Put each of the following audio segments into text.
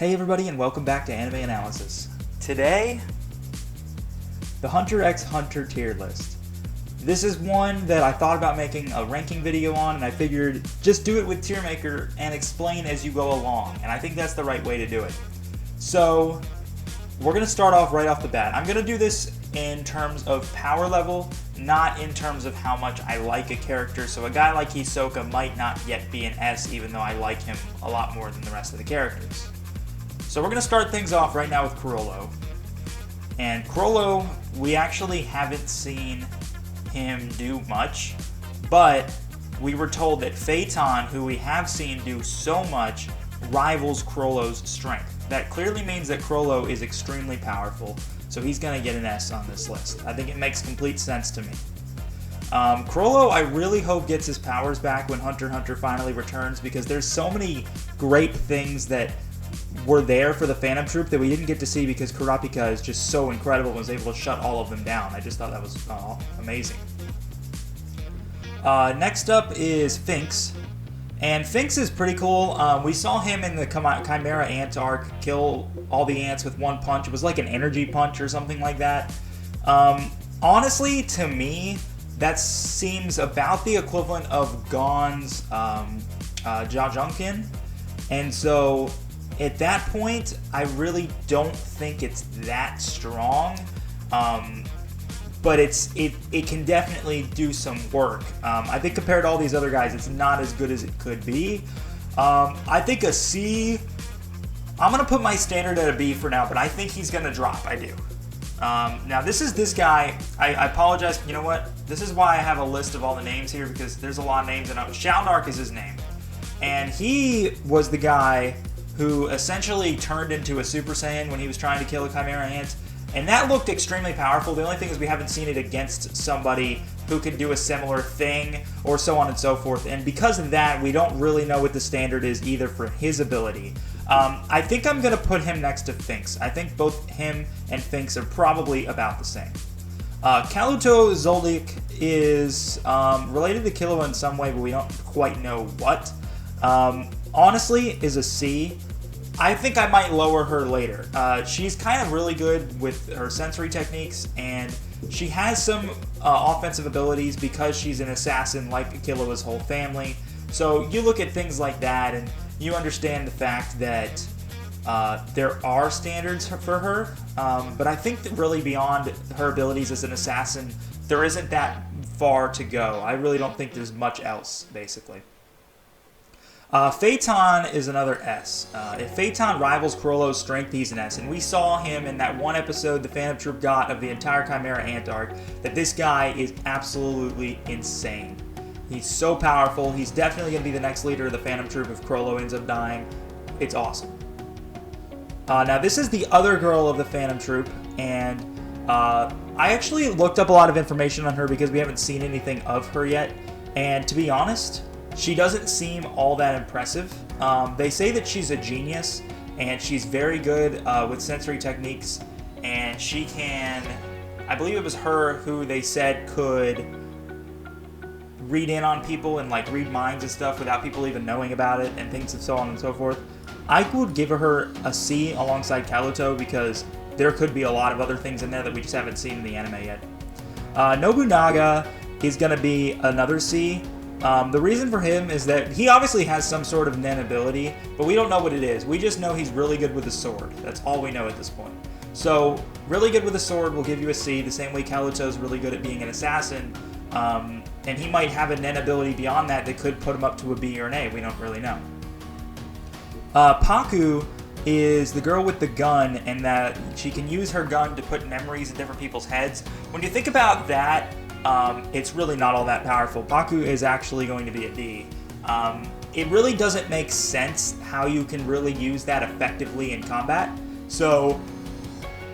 Hey everybody, and welcome back to AnimeAnalysis. Today, the Hunter x Hunter tier list. This is one that I thought about making a ranking video on, and I figured just do it with Tier Maker and explain as you go along, and I think that's the right way to do it. So, we're going to start off right off the bat. I'm going to do this in terms of power level, not in terms of how much I like a character. So a guy like Hisoka might not yet be an S, even though I like him a lot more than the rest of the characters. So we're going to start things off right now with Chrollo. And Chrollo, we actually haven't seen him do much, but we were told that Phaeton, who we have seen do so much, rivals Chrollo's strength. That clearly means that Chrollo is extremely powerful, so he's going to get an S on this list. I think it makes complete sense to me. Chrollo, I really hope gets his powers back when Hunter x Hunter finally returns, because there's so many great things that were there for the Phantom Troop that we didn't get to see because Kurapika is just so incredible and was able to shut all of them down. I just thought that was amazing. Next up is Finks. And Finks is pretty cool. We saw him in the Chimera Ant arc kill all the ants with one punch. It was like an energy punch or something like that. Honestly, to me, that seems about the equivalent of Gon's Jajunkin. And so, at that point, I really don't think it's that strong. But it can definitely do some work. I think compared to all these other guys, it's not as good as it could be. I think a C. I'm going to put my standard at a B for now, but I think he's going to drop. I do. Now, this guy. I apologize. You know what? This is why I have a list of all the names here, because there's a lot of names. And Shaunark is his name. And he was the guy who essentially turned into a Super Saiyan when he was trying to kill a Chimera Ant. And that looked extremely powerful. The only thing is we haven't seen it against somebody who could do a similar thing, or so on and so forth. And because of that, we don't really know what the standard is either for his ability. I think I'm going to put him next to Finks. I think both him and Finks are probably about the same. Kaluto Zoldyck is related to Killa in some way, but we don't quite know what. Honestly, is a C. I think I might lower her later. She's kind of really good with her sensory techniques, and she has some offensive abilities because she's an assassin like Killa's whole family. So you look at things like that, and you understand the fact that there are standards for her. But I think that really beyond her abilities as an assassin, there isn't that far to go. I really don't think there's much else, basically. Phaeton is another S. If Phaeton rivals Chrollo's strength, he's an S. And we saw him in that one episode the Phantom Troop got of the entire Chimera Ant arc, that this guy is absolutely insane. He's so powerful. He's definitely going to be the next leader of the Phantom Troop if Chrollo ends up dying. It's awesome. Now, this is the other girl of the Phantom Troop, and I actually looked up a lot of information on her because we haven't seen anything of her yet. And to be honest, she doesn't seem all that impressive. They say that she's a genius, and she's very good with sensory techniques, and she can, I believe it was her who they said could read in on people and like read minds and stuff without people even knowing about it, and things and so on and so forth. I would give her a C alongside Kaluto, because there could be a lot of other things in there that we just haven't seen in the anime yet. Nobunaga is going to be another C. The reason for him is that he obviously has some sort of nen ability, but we don't know what it is. We just know he's really good with a sword. That's all we know at this point. So, really good with a sword will give you a C, the same way Kaluto's really good at being an assassin. And he might have a nen ability beyond that that could put him up to a B or an A. We don't really know. Pacu is the girl with the gun, and that she can use her gun to put memories in different people's heads. When you think about that, it's really not all that powerful. Pacu is actually going to be a D. It really doesn't make sense how you can really use that effectively in combat. So,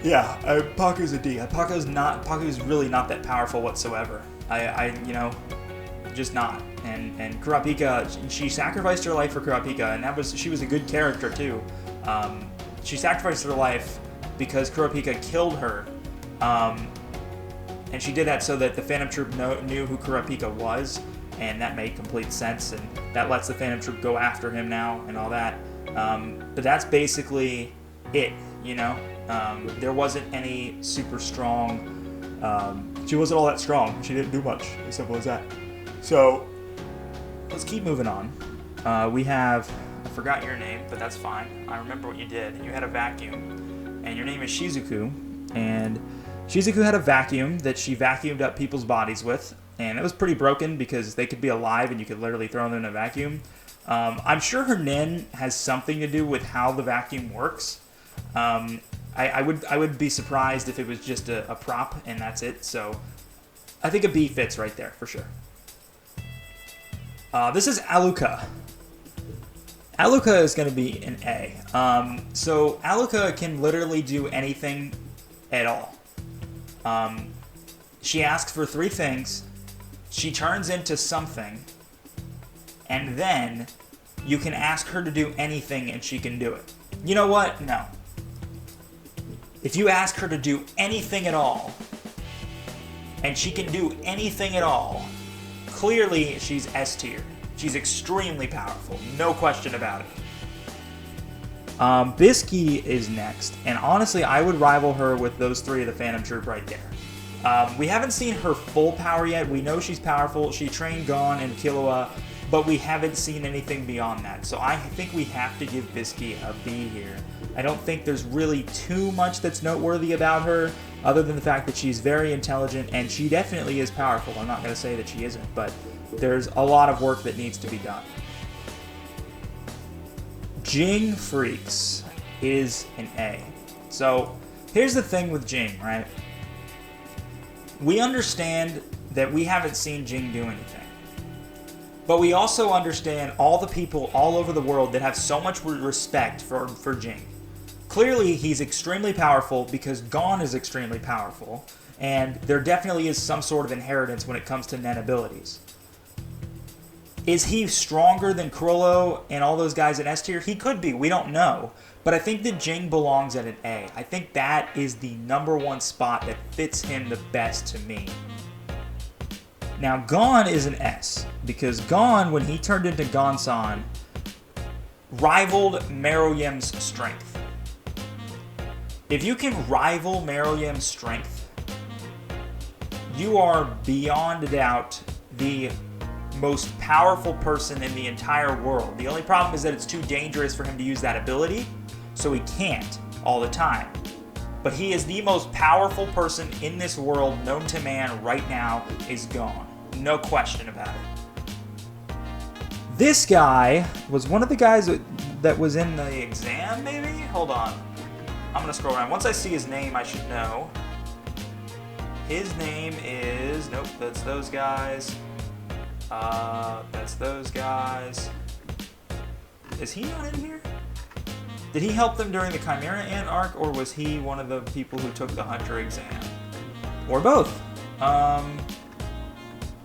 yeah, Pacu's a D. Pacu's really not that powerful whatsoever. Just not. And Kurapika, she sacrificed her life for Kurapika, and she was a good character too. She sacrificed her life because Kurapika killed her. And she did that so that the Phantom Troop knew who Kurapika was, and that made complete sense, and that lets the Phantom Troop go after him now and all that. But that's basically it, you know? There wasn't any super strong... she wasn't all that strong. She didn't do much. As simple as that. So, let's keep moving on. We have... I forgot your name, but that's fine. I remember what you did. You had a vacuum. And your name is Shizuku. And Shizuku had a vacuum that she vacuumed up people's bodies with. And it was pretty broken because they could be alive and you could literally throw them in a vacuum. I'm sure her nin has something to do with how the vacuum works. I would be surprised if it was just a prop and that's it. So I think a B fits right there for sure. This is Aluka. Aluka is going to be an A. So Aluka can literally do anything at all. She asks for 3 things. She turns into something. And then you can ask her to do anything and she can do it. You know what? No. If you ask her to do anything at all, and she can do anything at all, clearly she's S tier. She's extremely powerful, no question about it. Bisky is next, and honestly, I would rival her with those 3 of the Phantom Troop right there. We haven't seen her full power yet. We know she's powerful. She trained Gon and Killua, but we haven't seen anything beyond that. So I think we have to give Bisky a B here. I don't think there's really too much that's noteworthy about her, other than the fact that she's very intelligent, and she definitely is powerful. I'm not going to say that she isn't, but there's a lot of work that needs to be done. Jing Freaks is an A. So here's the thing with Jing, right? We understand that we haven't seen Jing do anything. But we also understand all the people all over the world that have so much respect for Jing. Clearly, he's extremely powerful because Gon is extremely powerful, and there definitely is some sort of inheritance when it comes to Nen abilities. Is he stronger than Chrollo and all those guys in S tier? He could be. We don't know. But I think that Jing belongs at an A. I think that is the #1 spot that fits him the best to me. Now, Gon is an S, because Gon, when he turned into Gon-san, rivaled Meruem's strength. If you can rival Meruem's strength, you are beyond a doubt the most powerful person in the entire world. The only problem is that it's too dangerous for him to use that ability, so he can't all the time. But he is the most powerful person in this world known to man right now is Gon. No question about it. This guy was one of the guys that was in the exam, maybe? Hold on. I'm going to scroll around. Once I see his name, I should know. His name is... Nope, that's those guys. That's those guys. Is he not in here? Did he help them during the Chimera Ant arc, or was he one of the people who took the Hunter exam? Or both?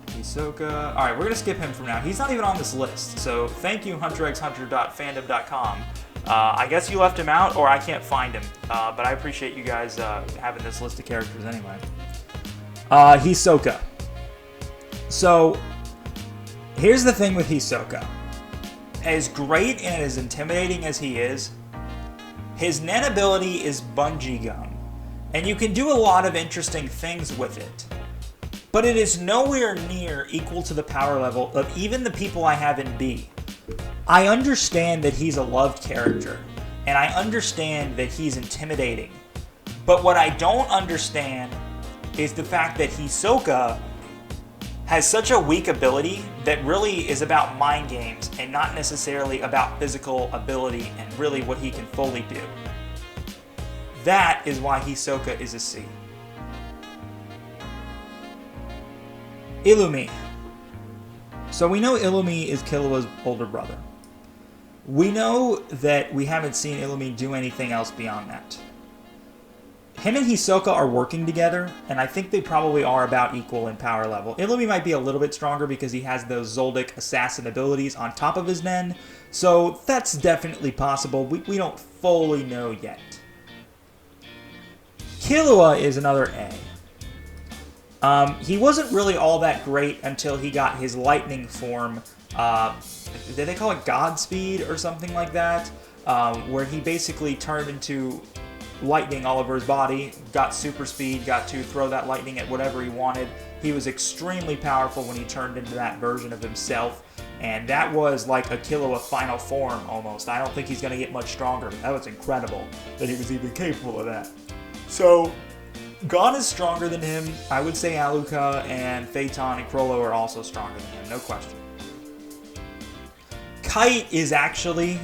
Hisoka. Alright, we're going to skip him for now. He's not even on this list, so thank you, hunterxhunter.fandom.com. I guess you left him out, or I can't find him. But I appreciate you guys having this list of characters anyway. Hisoka. So, here's the thing with Hisoka. As great and as intimidating as he is, his Nen ability is bungee gum, and you can do a lot of interesting things with it. But it is nowhere near equal to the power level of even the people I have in B. I understand that he's a loved character, and I understand that he's intimidating. But what I don't understand is the fact that Hisoka has such a weak ability that really is about mind games and not necessarily about physical ability and really what he can fully do. That is why Hisoka is a C. Illumi. So we know Illumi is Killua's older brother. We know that we haven't seen Illumi do anything else beyond that. Him and Hisoka are working together, and I think they probably are about equal in power level. Illumi might be a little bit stronger because he has those Zoldyck assassin abilities on top of his Nen, so that's definitely possible. We don't fully know yet. Killua is another A. He wasn't really all that great until he got his lightning form. Did they call it Godspeed or something like that? where he basically turned into lightning all over his body, got super speed, got to throw that lightning at whatever he wanted. He was extremely powerful when he turned into that version of himself, and that was like a Killa final form almost. I don't think he's going to get much stronger. That was incredible that he was even capable of that. So, Gon is stronger than him. I would say Luca and Phaeton and Chrollo are also stronger than him, no question. Kite is actually...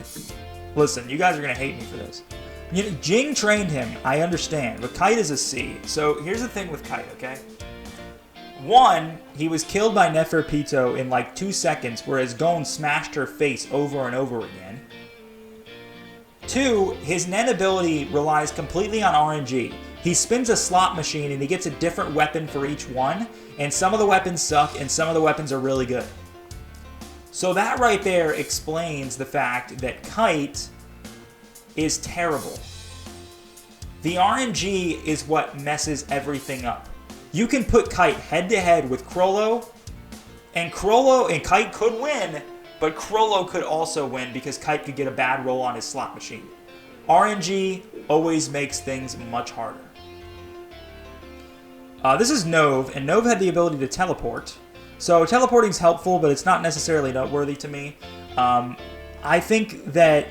Listen, you guys are going to hate me for this. Jing trained him, I understand, but Kite is a C. So here's the thing with Kite, okay? One, he was killed by Neferpitou in like 2 seconds, whereas Gon smashed her face over and over again. Two, his Nen ability relies completely on RNG. He spins a slot machine and he gets a different weapon for each one, and some of the weapons suck and some of the weapons are really good. So that right there explains the fact that Kite is terrible. The RNG is what messes everything up. You can put Kite head-to-head with Chrollo, and Kite could win, but Chrollo could also win because Kite could get a bad roll on his slot machine. RNG always makes things much harder. This is Nov, and Nov had the ability to teleport. So teleporting is helpful, but it's not necessarily noteworthy to me. I think that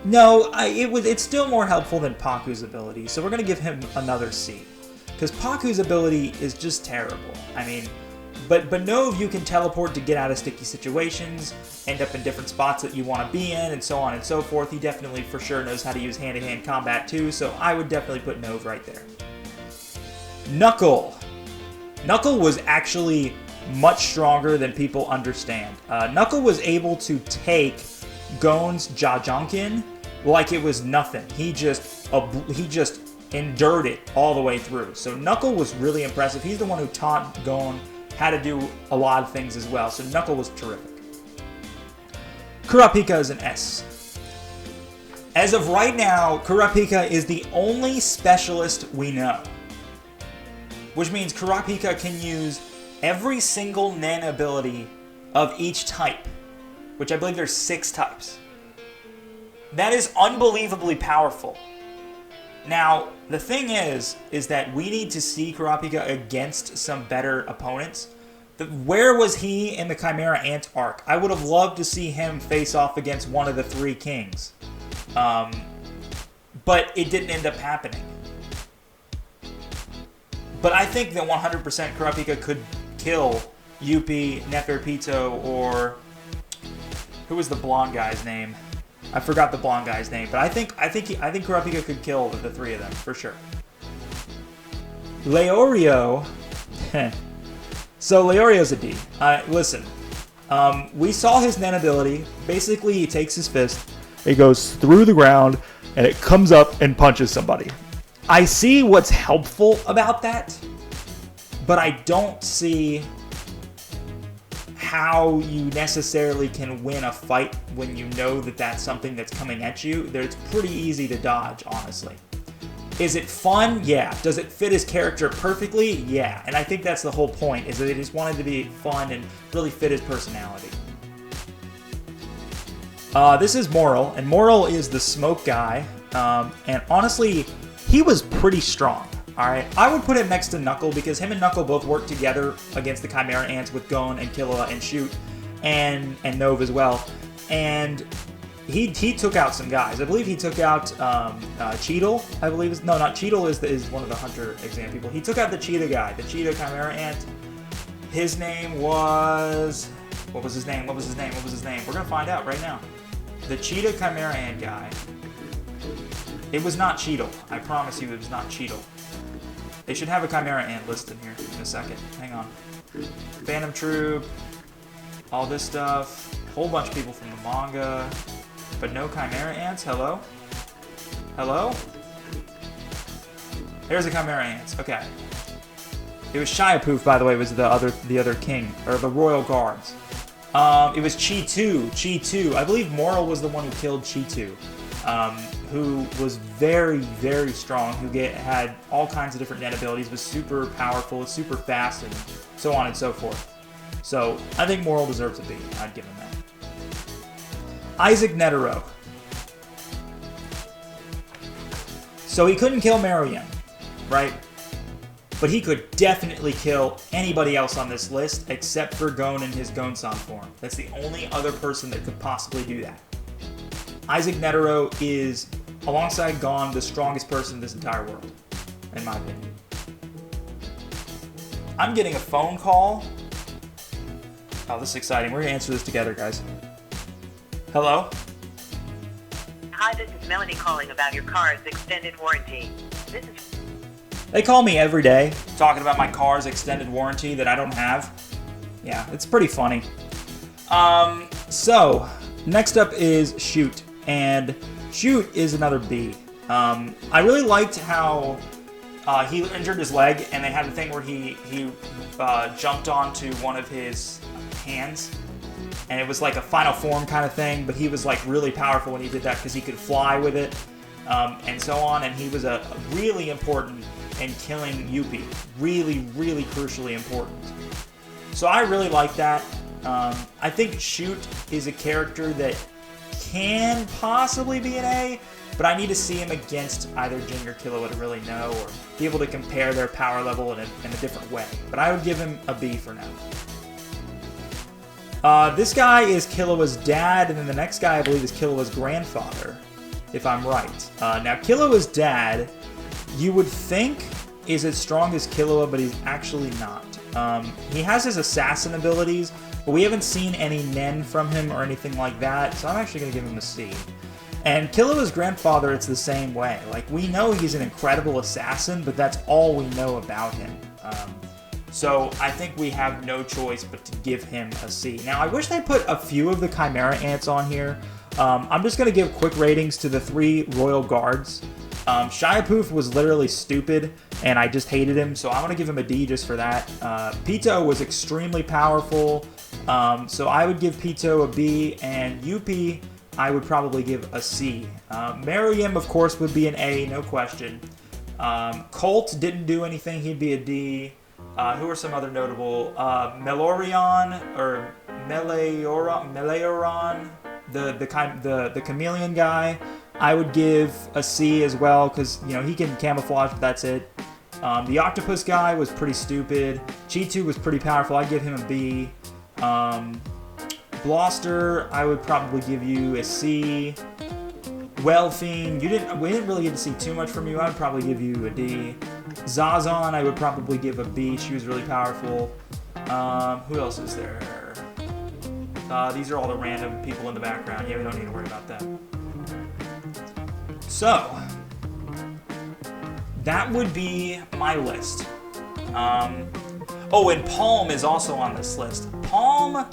it's still more helpful than Pacu's ability, so we're going to give him another C. Because Pacu's ability is just terrible. I mean, but Nov, you can teleport to get out of sticky situations, end up in different spots that you want to be in, and so on and so forth. He definitely, for sure, knows how to use hand-to-hand combat too, so I would definitely put Nov right there. Knuckle. Knuckle was actually much stronger than people understand. Knuckle was able to take Gon's Jajunkin like it was nothing. He just endured it all the way through. So Knuckle was really impressive. He's the one who taught Gon how to do a lot of things as well. So Knuckle was terrific. Kurapika is an S. As of right now, Kurapika is the only specialist we know, which means Kurapika can use every single Nen ability of each type, which I believe there's 6 types. That is unbelievably powerful. Now, the thing is that we need to see Kurapika against some better opponents. Where was he in the Chimera Ant arc? I would have loved to see him face off against one of the 3 kings. But it didn't end up happening. But I think that 100% Kurapika could kill Yuppie, Neferpitou, or... Who was the blonde guy's name? I forgot the blonde guy's name, but I think Kurapika could kill the 3 of them for sure. Leorio, so Leorio's a D. Listen, we saw his Nen ability. Basically, he takes his fist, it goes through the ground, and it comes up and punches somebody. I see what's helpful about that, but I don't see how you necessarily can win a fight when you know that that's something that's coming at you. It's pretty easy to dodge, honestly. Is it fun? Yeah. Does it fit his character perfectly? Yeah. And I think that's the whole point, is that they just wanted to be fun and really fit his personality. This is Moral, and Moral is the smoke guy, and honestly, he was pretty strong. Alright, I would put him next to Knuckle because him and Knuckle both work together against the Chimera Ants with Gon and Killa and Shoot and Nov as well. And he took out some guys. I believe he took out Cheetle, I believe. No, not Cheetle is one of the Hunter exam people. He took out the Cheetah guy, the Cheetah Chimera Ant. His name was... What was his name? We're going to find out right now. The Cheetah Chimera Ant guy. It was not Cheetle. I promise you it was not Cheetle. They should have a Chimera Ant list in here in a second. Hang on. Phantom Troop, all this stuff, whole bunch of people from the manga, but no Chimera Ants. Hello? Hello? There's the Chimera Ants. Okay. It was Shiapoof, by the way, was the other king, or the Royal Guards. It was Chi-Tu. I believe Moral was the one who killed Chi-Tu. Who was very, very strong, who had all kinds of different net abilities, was super powerful, super fast, and so on and so forth. So, I think Moral deserves a B. I'd give him that. Isaac Netero. So he couldn't kill Meruem, right? But he could definitely kill anybody else on this list except for Gon in his Gon-san form. That's the only other person that could possibly do that. Isaac Netero is, alongside Gon, the strongest person in this entire world, in my opinion. I'm getting a phone call. Oh, this is exciting. We're going to answer this together, guys. Hello? Hi, this is Melanie calling about your car's extended warranty. They call me every day talking about my car's extended warranty that I don't have. Yeah, it's pretty funny. So, next up is Shoot. And Shoot is another B. I really liked how he injured his leg, and they had the thing where he jumped onto one of his hands. And it was like a final form kind of thing, but he was like really powerful when he did that because he could fly with it, and so on. And he was a really important in killing Yuppie. Really, really crucially important. So I really like that. I think Shoot is a character that can possibly be an A, but I need to see him against either Jing or Killa to really know, or be able to compare their power level in a different way. But I would give him a B for now. This guy is Killua's dad, and then the next guy I believe is Killua's grandfather, if I'm right. Now Killua's dad, you would think is as strong as Killua, but he's actually not. He has his assassin abilities, but we haven't seen any Nen from him or anything like that, so I'm actually going to give him a C. And Killua's grandfather, it's the same way. Like, we know he's an incredible assassin, but that's all we know about him. So I think we have no choice but to give him a C. Now, I wish they put a few of the Chimera Ants on here. I'm just going to give quick ratings to the 3 Royal Guards. Shiapoof was literally stupid, and I just hated him, so I'm going to give him a D just for that. Pito was extremely powerful, so I would give Pito a B, and Yuppie I would probably give a C. Meruem, of course, would be an A, no question. Colt didn't do anything, he'd be a D. Who are some other notable? Melorion, or Meleoron, the chameleon guy, I would give a C as well, because, you know, he can camouflage, but that's it. The octopus guy was pretty stupid. Chitu was pretty powerful, I'd give him a B. Bloster, I would probably give you a C. Wellfiend, we didn't really get to see too much from you, I'd probably give you a D. Zazon, I would probably give a B. She was really powerful. Who else is there? These are all the random people in the background. Yeah, we don't need to worry about them. So, that would be my list. Oh, and Palm is also on this list. Palm,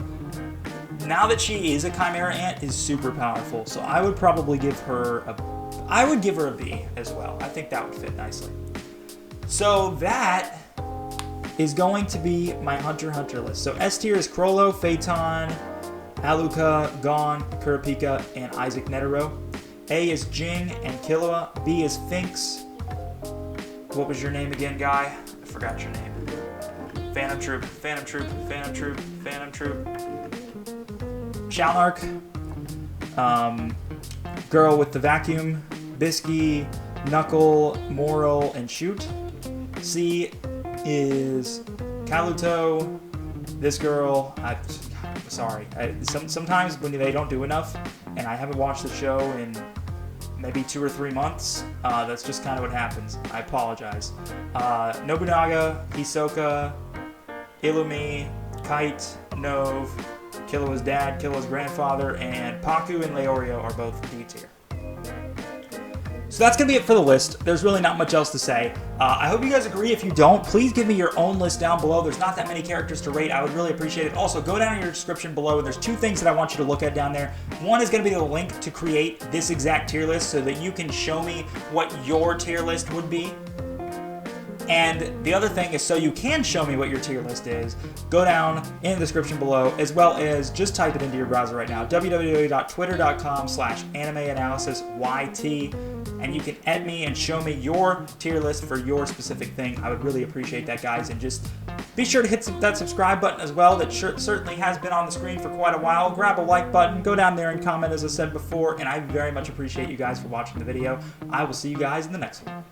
now that she is a Chimera Ant, is super powerful. So I would probably give her a B as well. I think that would fit nicely. So that is going to be my Hunter x Hunter list. So S tier is Chrollo, Phaeton, Aluka, Gon, Kurapika, and Isaac Netero. A is Jing and Killua. B is Finks. What was your name again, guy? I forgot your name. Phantom Troop, Phantom Troop, Phantom Troop, Phantom Troop. Shalnark. Girl with the Vacuum. Bisky, Knuckle, Moral, and Shoot. C is Kaluto. This girl, sorry. Sometimes when they don't do enough, and I haven't watched the show in maybe 2 or 3 months, that's just kind of what happens. I apologize. Nobunaga, Hisoka, Illumi, Kite, Nov, Killua's dad, Killua's grandfather, and Pacu and Leorio are both D tier. So that's going to be it for the list. There's really not much else to say. I hope you guys agree. If you don't, please give me your own list down below. There's not that many characters to rate. I would really appreciate it. Also, go down in your description below. There's 2 things that I want you to look at down there. One is going to be the link to create this exact tier list so that you can show me what your tier list would be. And the other thing is, so you can show me what your tier list is, go down in the description below, as well as just type it into your browser right now, www.twitter.com/AnimeAnalysisYT, and you can add me and show me your tier list for your specific thing. I would really appreciate that, guys, and just Be sure to hit that subscribe button as well. That certainly has been on the screen for quite a while. Grab a like button, go down there and comment as I said before, and I very much appreciate you guys for watching the video. I will see you guys in the next one.